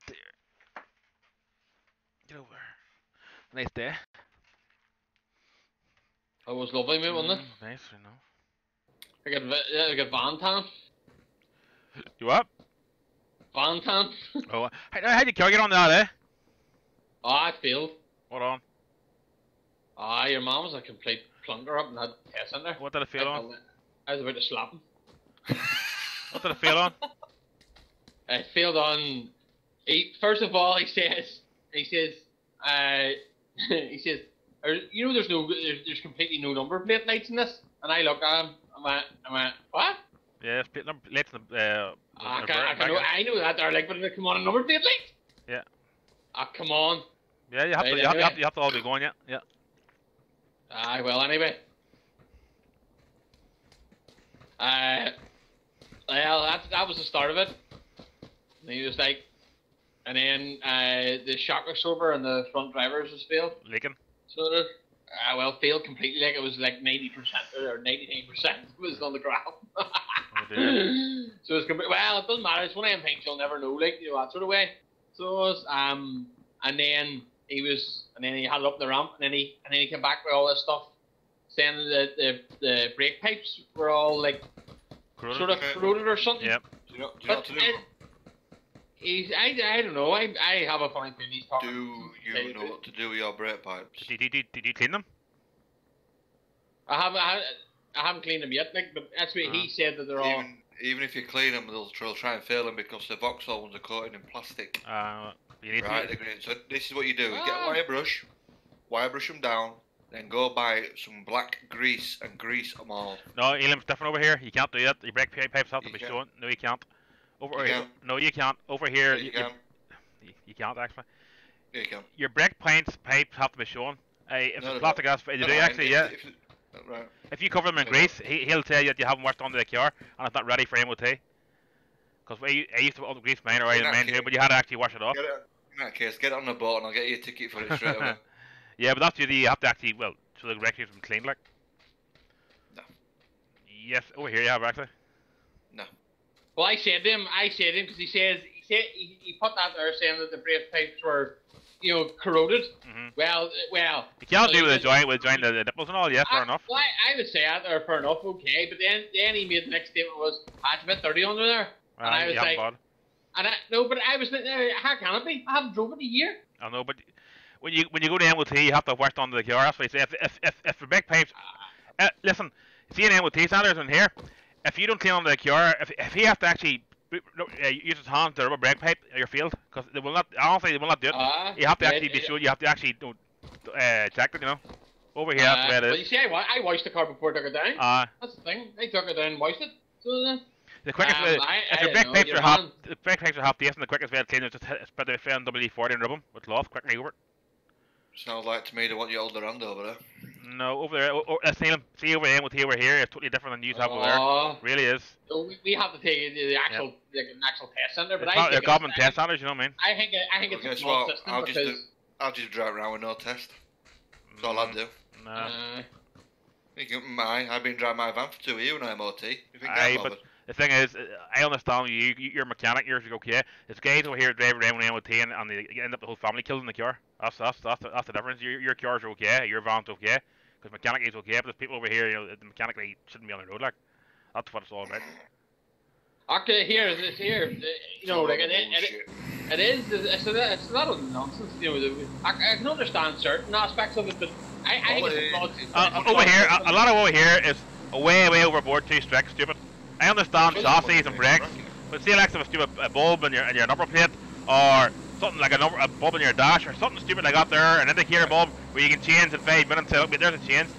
dear. Get over. Nice day. It was lovely, mate, wasn't it? Nice, I know. I got Van Tan. You what? Van Tan. Oh, how'd you get on that, eh? Oh, I failed. What on? Ah, your mom was a complete plunker up and had tests in there. What did it fail on? I was about to slap him. What did it fail on? I failed on. First of all, he says, you know, there's completely no number plate lights in this, and I looked at him. I went, what? Yeah, plate number lights in the. I know that they're like, but come on, a number plate light. Yeah. Ah, come on. Yeah, you have right, to. Anyway. You have to all be going. Yeah. Aye, well, anyway. Well, that was the start of it. And he was like, and then the shock absorber and the front drivers was failed. Leaking. So it well, failed completely. Like it was like 90% or 99% was on the ground. Oh dear. So it's well, it doesn't matter. It's one of them things you'll never know, like that sort of way. So it was, and then he had it up the ramp, and then he came back with all this stuff, saying that the brake pipes were all like corroded. Sort of corroded or something. Yep. Do you know what to do? I don't know. I have a funny feeling he's talking. Do you know what to do with your brake pipes? Did you clean them? I haven't cleaned them yet, Nick. But that's what he said that they're all. Even if you clean them, they'll try and fail them because the Vauxhall ones are coated in plastic. You need right, so this is what you do: you get a wire brush them down, then go buy some black grease and grease them all. No, Elim's different over here. You can't do that. Your brake pipes have to be shown. No, you can't. Over here. No, you can't. Over here, you can. You can't actually. Yeah, you can. Your brake pipes have to be shown. If it's plastic gas, you do actually, yeah. Right. If you cover them in grease, he'll tell you that you haven't worked on the car and it's not ready for MOT. Because I used to put grease mine, or I didn't mind here, but you had to actually wash it off. In that case, get it on the boat and I'll get you a ticket for it straight away. Yeah, but that's usually you have to actually, so the wreck is clean, like. No. Yes, over here you have actually. No. Well, I said to him, because he put that there saying that the brake pipes were, corroded. Mm-hmm. Well. You can't do with the joint, the nipples and all. Yeah, fair enough. Well, I would say that there, fair enough, okay. But then he made the next statement was, it's a bit dirty under there, and I was like, but I was like, how can it be? I haven't drove it a year. I know, but when you go to MOT, you have to wash onto the car. That's what I say. If the brake pipes, listen, see an MOT standards in here. If you don't clean on the car, if he has to actually use his hand to rub a brake pipe, you're failed, because they will not. Honestly, they will not do it. You have to actually be sure. You have to actually check it. Over here. That's where it is. Well, you see, I washed the car before I took it down. That's the thing. I took it down and washed it. So the quickest way, if your brake pipes are half, the brake pipes are half decent. The quickest way to clean is just put the fan WD-40 and rub them with cloth quickly over it. Sounds like to me they want you hold their hand over there. No, over there. See over there with over here. It's totally different than you have over there. Really is. So we have to take the actual test center, but they're common test centers. You know what I mean? I think it's a small system I'll just drive around with no test. That's all I'd do. No. I've been driving my van for 2 years with no MOT. You think but the thing is, I understand you're a mechanic, you're okay. There's guys over here driving around with MOT and they end up the whole family killed in the car. That's the difference. Your car's okay, your van's okay, because mechanic is okay. But there's people over here, the mechanic shouldn't be on the road. Like, that's what it's all about. Okay, it's a lot of nonsense. I can understand certain aspects of it, but I think it's over here. A lot of over here is way overboard, too strict, stupid. I understand chassis and brakes, but see, like a bulb in your number plate, or something like a bulb in your dash, or something stupid like that there, an indicator bulb where you can change in 5 minutes. There's a change.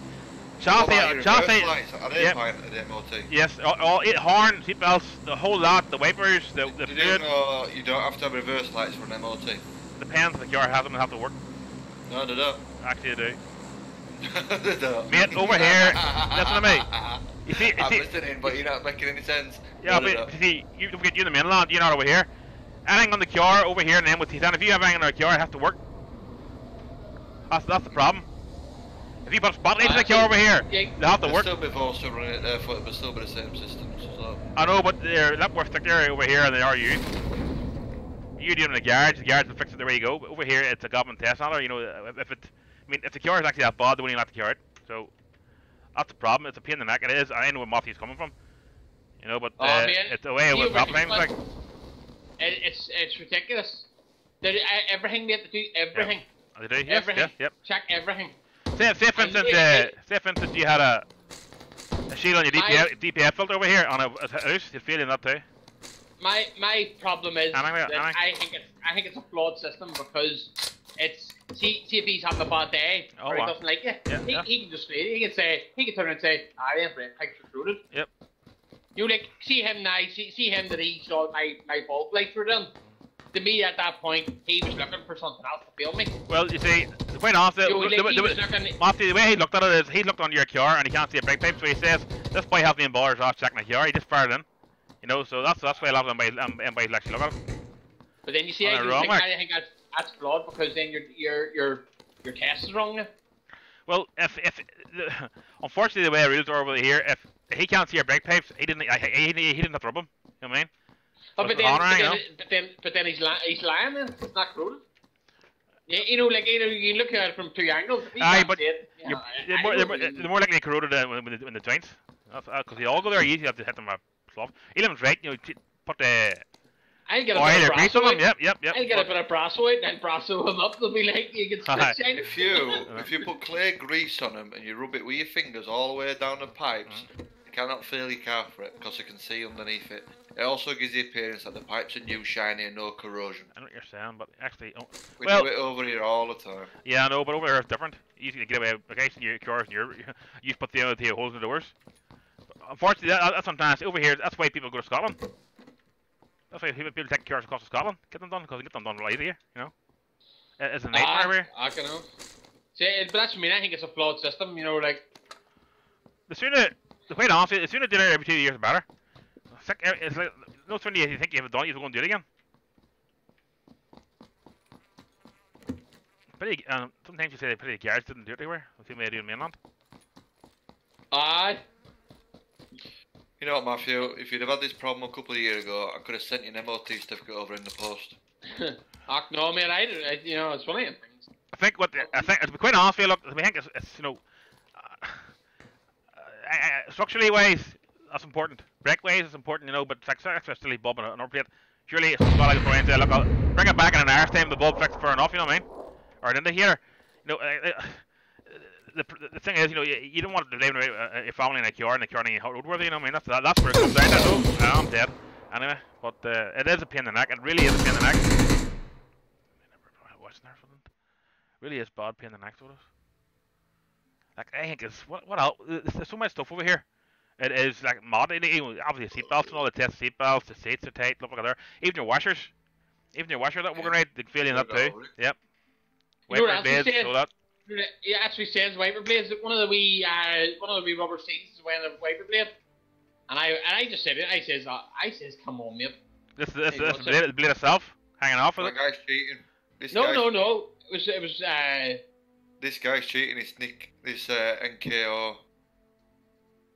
Chassis. Are they fine at the MOT? Yes, all horn, seatbelts, the whole lot, the wipers, the fluid. You don't have to have reverse lights for an MOT. Depends if the car has them, they have to work. No, they don't. Actually, they do. They don't. Mate, over here, listen to me. I'm listening, but you're not making any sense. Yeah, but you see, you don't get you in the mainland, you're not over here. Anything on the car over here in the MOT stand, if you have anything on the car, it has to work. That's the problem. If you put spotlights in the car over here, they have to work. Still be forced to run it there, but it'll still be the same system. So. I know, but they're a lot more stricter over here than they are used. You do it in the garage will fix it the way you go. But over here, it's a government test center. You know, if the QR is actually that bad, they won't even let the QR out. So that's the problem. It's a pain in the neck. It is. I know where Matthew's coming from. You know, but it's the way it was happening. Like it's ridiculous. Everything they have to do, everything. Yeah. They do. Yes, everything. Yep. Check everything. Say for instance, you had a shield on your DPF filter over here on a house. You're feeling that too. My problem is that I think it's a flawed system because it's see if he's having a bad day or he doesn't like it. He can just he can turn around and say, "I am brake pipes recruited." Yep. You like see him now, see him that he saw my bulb lights were done. To me, at that point, he was looking for something else to film me. Well, you see, quite honestly, Matthew, the way he looked at it is he looked under your QR and he can't see a brake pipe, so he says, "This boy hasn't even bothered off checking the QR. He just fired in." You know, so that's why a lot of everybody actually look at it. But then you see, I think that's flawed because then your test is wrong. Well, unfortunately, the way the rules are over here, if he can't see your brake pipes, he didn't have to rub them. You know what I mean? Oh, but then he's lying. Then it's not cruel. Yeah, you know, like you look at it from two angles. Aye, but they're more likely corroded when the joints. Because they all go there, you usually have to hit them up. Elam's right, you know, put the I'll get a bit of brasso out. Yep. I'll get a bit of brasso out and brasso him up. They'll be like, you can split shine. If you put clear grease on them and you rub it with your fingers all the way down the pipes, you cannot fail your car for it because you can see underneath it. It also gives the appearance that the pipes are new, shiny, and no corrosion. I know what you're saying, but actually, we do it over here all the time. Yeah, I know, but over here it's different. You get away with your cars and you put the holes in the doors. Unfortunately, that's sometimes over here. That's why people go to Scotland. That's why people take cars across to Scotland, get them done, because they get them done right here. You know, it's a nightmare over here. I can know. See, but that's what I mean. I think it's a flawed system. You know, like the quite honestly, the sooner they do it every 2 years, the better. It's like no sooner you think you have it done, you're going to do it again. Sometimes you say the garage didn't do it anywhere. The same way they do in mainland. Aye. You know what, Matthew? If you'd have had this problem a couple of years ago, I could have sent you an MOT certificate over in the post. No, man, you know, it's funny. I think to be quite honest with you, look, I think it's you know, structurally wise, that's important. Brake wise, it's important, you know, but it's like still bulb and an plate. Surely it's got like a friend say, look, I'll bring it back in an hour's time. The bulb fixed fair enough, you know what I mean? Or an indicator, you know. The thing is, you know, you don't want to live your family in a car and the car ain't roadworthy, you know what I mean? That's where it comes down to. No, I'm dead. Anyway, but it is a pain in the neck. It really is a pain in the neck. Really is bad pain in the neck, sort of. Like, I think it's what else? There's so much stuff over here. It is like mod. Obviously, seatbelts and all the test seatbelts. The seats are tight. Look at there. Even your washers that working right, they're feeling that too. Yep. Wiper blades, all that. It actually says wiper blades. One of the wee rubber seats is wearing a wiper blade, and I just said it. I says, come on, mate. This the blade itself hanging off with it. That guy's cheating. No. It was. This guy's cheating. It's Nick. This NKO.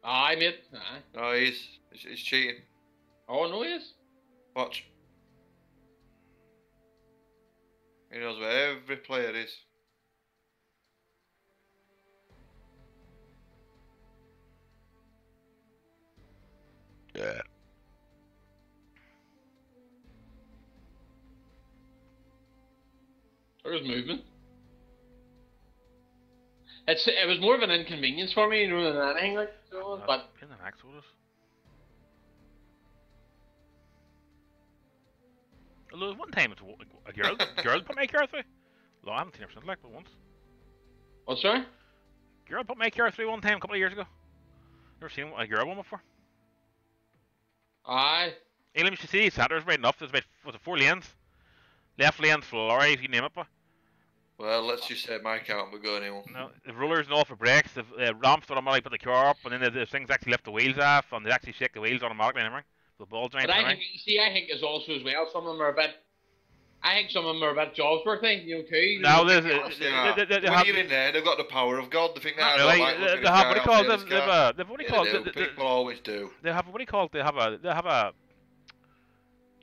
Aye, mate. Aye. No, he's cheating. Oh no, he is. Watch. He knows where every player is. Yeah. There's movement. It was more of an inconvenience for me, you know, than anything like so. But in the next one. Although one time it's a girl put my car through. No, I haven't seen her since, like, but once. What's sorry? Girl put my car through one time a couple of years ago. Never seen a girl one before. Aye. Hey, let me see these centers right enough. There's about 4 lanes. Left lane for lorry, if you name it. But. Well, let's just say my count would go anyone. No, the rollers and all for brakes. The ramps automatically put the car up, and then the things actually lift the wheels off, and they actually shake the wheels automatically and everything. The ball joint. But I think it's also as well. Some of them are a bit. I think some of them are a bit jobs worthy, you know, too. No, when you're in there, they've got the power of God. They think that. Really, they have what do you call them? They've what do you call it? People always do. They have what do you call it? They have a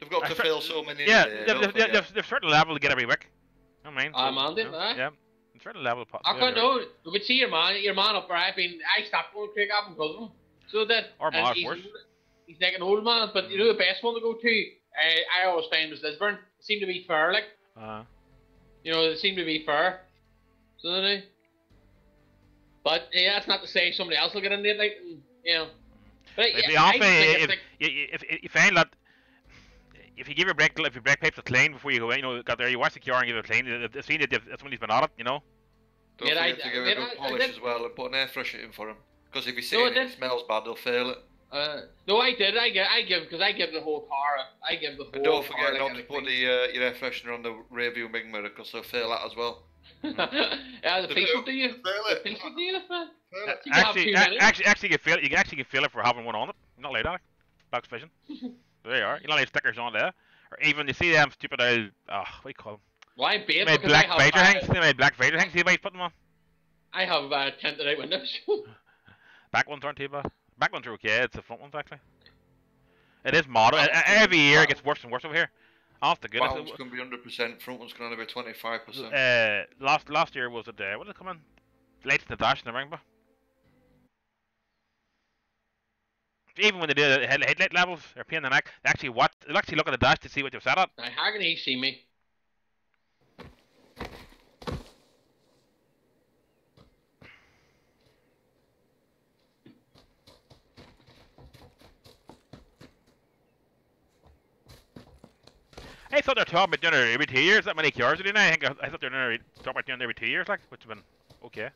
They've got to fill so many. Yeah, in a day, they've certain level to get every week. I mean, man, you know, yeah, certain level. I can't know. You could see your man up there. I stopped going to Craig Avon because of him. So that. Or Mars worse. He's like an old man, but you know the best one to go to. I always find was Lisburn. It seemed to be fair, like. You know, it seemed to be fair. So they. But yeah, that's not to say somebody else will get in there, like, you know. But if you find that if you give your brake pipes a clean before you go in, you know, got there, you wash the car and give it a clean. It's seen that somebody's been on it, you know. Don't forget to give it a good polish as well and put an air freshener in for them. Because if you see it smells bad, they'll fail it. No, I did. I give the whole car. I give the whole. And don't forget not to put your air freshener on the rear view mirror because they'll fail that as well. Yeah, the police will do you. The police will do you, man. Actually, you can actually feel it for having one on it. You're not allowed that. Box vision. There you are. You're not allowed stickers on there. Or even you see them stupid old, what do you call them? Why bait? They made black Vader hangs. They made black Vader hangs. See why you put them on? I have tinted out windows. Back ones aren't too bad. Back ones are okay. It's the front ones actually. It is model. Every year it gets worse and worse over here. Honest to goodness. Back one's going to be 100%. Front one's going to be 25%. Last year was it? What did it come in? Late in the dash in the ring, but even when they do the headlight levels, they're pain in the neck. They actually look at the dash to see what you've set up. Now, how can he see me? I thought they're talking about doing it every 2 years. That many cars are doing that. I thought they're talking about doing it every 2 years, like, which would have been okay.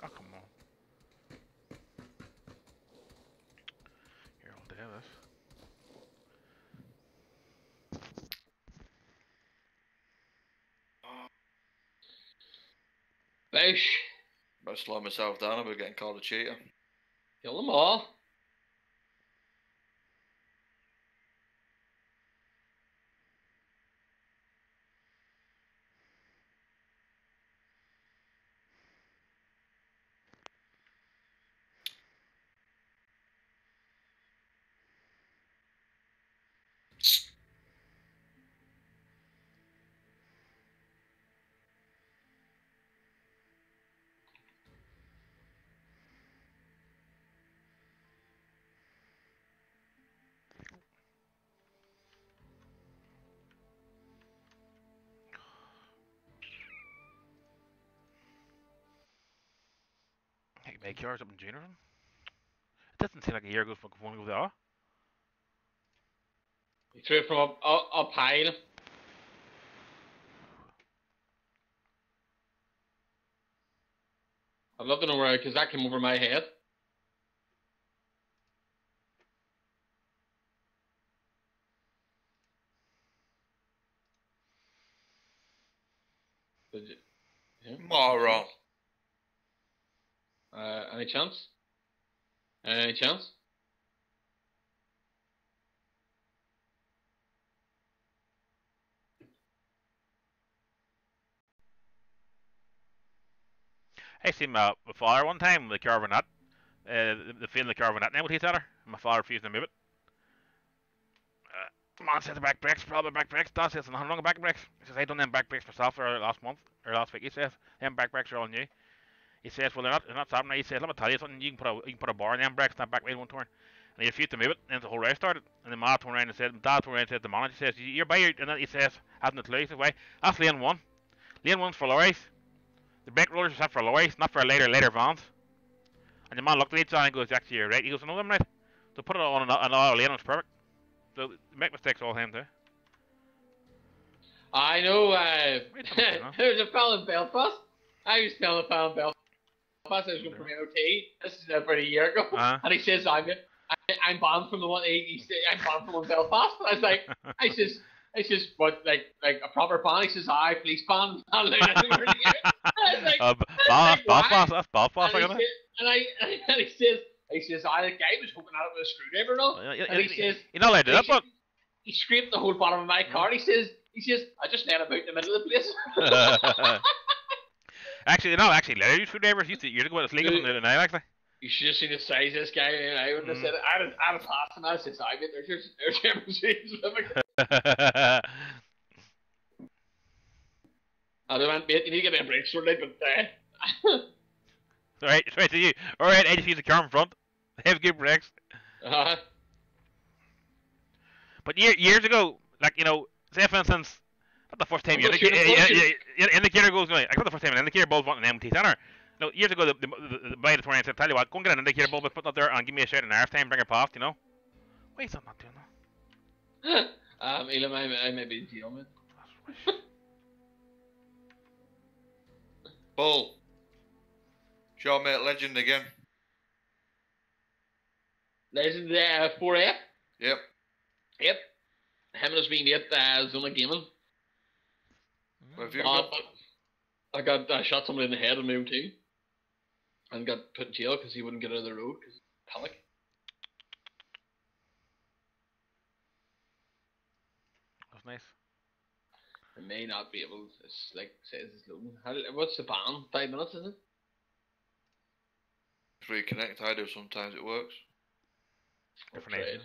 Oh, come on. Here, I'll do this. Boosh. Better slow myself down. I'm getting called a cheater. Kill them all. Hey, make yours up in June. It doesn't seem like a year goes from one goes there. He threw it from up high. I'd love to know where, because that came over my head. Did you? Yeah. Moron. Any chance? Any chance? I seen my father one time with the car of the field in the car of now with each other. My father refused to move it. Man said the back brakes, probably back brakes. Dad says, nothing wrong with back brakes. He says, I done them back brakes myself last month, or last week. He says, them back brakes are all new. He says, well, they're not stopping now. He says, let me tell you something, you can put a bar in them brakes, that back wheel won't turn. And he refused to move it, and the whole race started. And the man turned around and said, Dad turned around and said, the manager says, you're by your, and then he says, hasn't a clue. He says, why? That's lane one. Lane one's for lorries. The brake rollers are set for lorries, not for later vans. And the man looked at each other and goes, actually, you're right. He goes, I know them right. So put it on another lane and it's perfect. So make mistakes all the time too. I know, there's a fella in Belfast. I was telling a fella in Belfast I was going from MOT. This is about a year ago. And he says, I'm banned from the one, he said, I'm banned from Belfast. I was like, He says, but like a proper ban. He says, aye, police ban. Not allowed anywhere near it. That's why? Belfast, And like, isn't it? he says, I the guy was hooking at it with a screwdriver, no? And he says, you're not allowed to do that, but he scraped the whole bottom of my car. He says, I just let him out in the middle of the place. actually, they're not actually allowed to use screwdrivers. You're to go out legal from now, actually. You should have seen the size of this guy. And I wouldn't have said it. I'd have passed him. I said, I bet there's your machines. I don't want, mate, you need to get them brakes sorted, but Alright, to you. Alright, I just use the car in front. Have good brakes. But years ago, like, you know, say for instance, not the first time your indicator goes going, like, not the first time an indicator bulb went in an MT centre. No, years ago, the valedictorian said, tell you what, go and get an indicator bulb and put it up there and give me a shout in an hour's time, bring it past, you know? Why is that not doing that? Elam, I may be in jail, man. Bull. Sure, mate, legend again. Legend 4F? Yep. Him and his wee mate, Zona Gaming. What have you got? I got shot somebody in the head on my own team. And got put in jail because he wouldn't get out of the road because panic. That's nice. I may not be able to, like, says it's loading. What's the ban? 5 minutes, is it? Reconnect, I do sometimes, it works. Different ages.